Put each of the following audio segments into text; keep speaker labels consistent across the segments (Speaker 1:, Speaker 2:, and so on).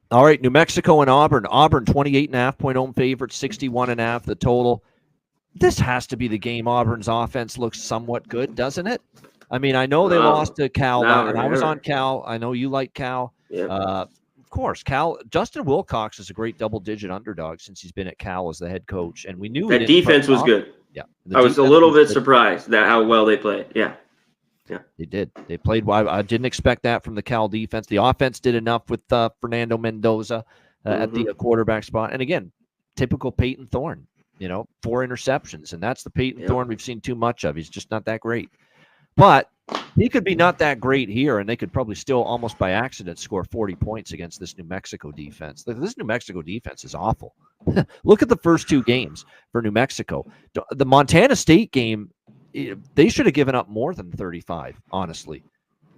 Speaker 1: All right, New Mexico and Auburn. Auburn, 28.5-point home favorite, 61.5 the total. This has to be the game Auburn's offense looks somewhat good, doesn't it? I mean, I know they lost to Cal,
Speaker 2: now
Speaker 1: and
Speaker 2: or
Speaker 1: I was on
Speaker 2: never.
Speaker 1: Cal. I know you like Cal.
Speaker 2: Yeah.
Speaker 1: Of course, Cal. Justin Wilcox is a great double-digit underdog since he's been at Cal as the head coach, and we knew he
Speaker 2: That
Speaker 1: didn't trust
Speaker 2: defense was
Speaker 1: Auburn.
Speaker 2: good.
Speaker 1: Yeah, the
Speaker 2: I was a
Speaker 1: defense
Speaker 2: little
Speaker 1: was
Speaker 2: bit
Speaker 1: good.
Speaker 2: surprised that how well they played. Yeah. Yeah.
Speaker 1: They did. They played well. I didn't expect that from the Cal defense. The offense did enough with Fernando Mendoza at the quarterback spot. And again, typical Peyton Thorne, 4 interceptions. And that's the Peyton Thorne we've seen too much of. He's just not that great. But he could be not that great here, and they could probably still almost by accident score 40 points against this New Mexico defense. This New Mexico defense is awful. Look at the first 2 games for New Mexico. The Montana State game, they should have given up more than 35, honestly.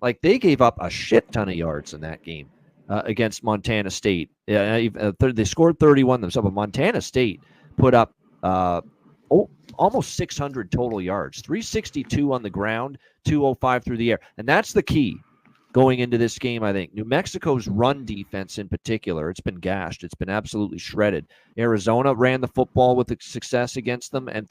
Speaker 1: Like, they gave up a shit ton of yards in that game against Montana State. They scored 31 themselves, but Montana State put up almost 600 total yards, 362 on the ground, 205 through the air. And that's the key going into this game, I think. New Mexico's run defense in particular, it's been gashed. It's been absolutely shredded. Arizona ran the football with success against them and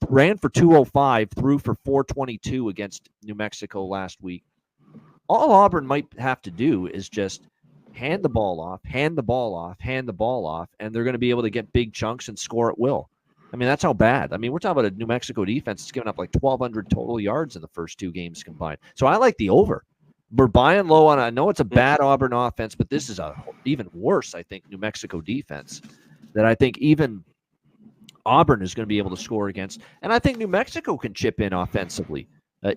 Speaker 1: ran for 205, threw for 422 against New Mexico last week. All Auburn might have to do is just hand the ball off, and they're going to be able to get big chunks and score at will. I mean, that's how bad. I mean, we're talking about a New Mexico defense that's given up like 1,200 total yards in the first 2 games combined. So I like the over. We're buying low on. I know it's a bad Auburn offense, but this is a even worse, I think, New Mexico defense that I think even Auburn is going to be able to score against. And I think New Mexico can chip in offensively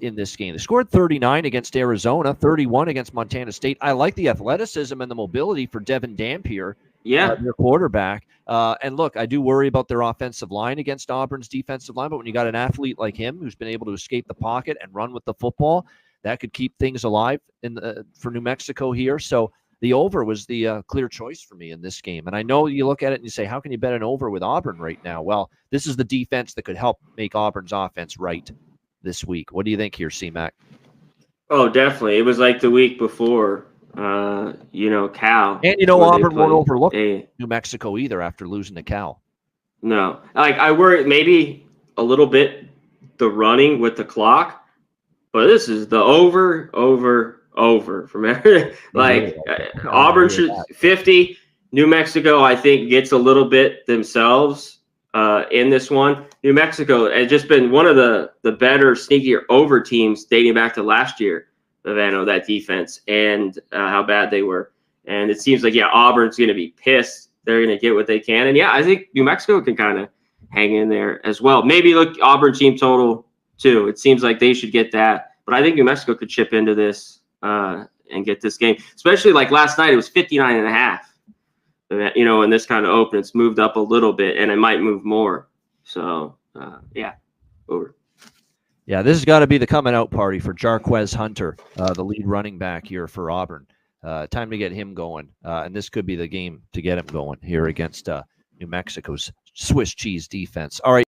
Speaker 1: in this game. They scored 39 against Arizona, 31 against Montana State. I like the athleticism and the mobility for Devin Dampier, their quarterback. And look, I do worry about their offensive line against Auburn's defensive line, but when you got an athlete like him who's been able to escape the pocket and run with the football, that could keep things alive for New Mexico here. So the over was the clear choice for me in this game. And I know you look at it and you say, how can you bet an over with Auburn right now? Well, this is the defense that could help make Auburn's offense right this week. What do you think here, C-Mac?
Speaker 2: Oh, definitely. It was like the week before, Cal.
Speaker 1: And Auburn won't overlook New Mexico either after losing to Cal.
Speaker 2: No. Like, I worry maybe a little bit the running with the clock, but this is the over from everything. Like, Auburn should 50. New Mexico, I think, gets a little bit themselves in this one. New Mexico has just been one of the better, sneakier over teams dating back to last year, that defense, and how bad they were. And it seems like, Auburn's going to be pissed. They're going to get what they can. And, I think New Mexico can kind of hang in there as well. Maybe look Auburn team total, too. It seems like they should get that. But I think New Mexico could chip into this and get this game. Especially like last night, it was 59.5. In this kind of open, it's moved up a little bit, and it might move more. So, over.
Speaker 1: Yeah, this has got to be the coming out party for Jarquez Hunter, the lead running back here for Auburn. Time to get him going. And this could be the game to get him going here against New Mexico's Swiss cheese defense. All right.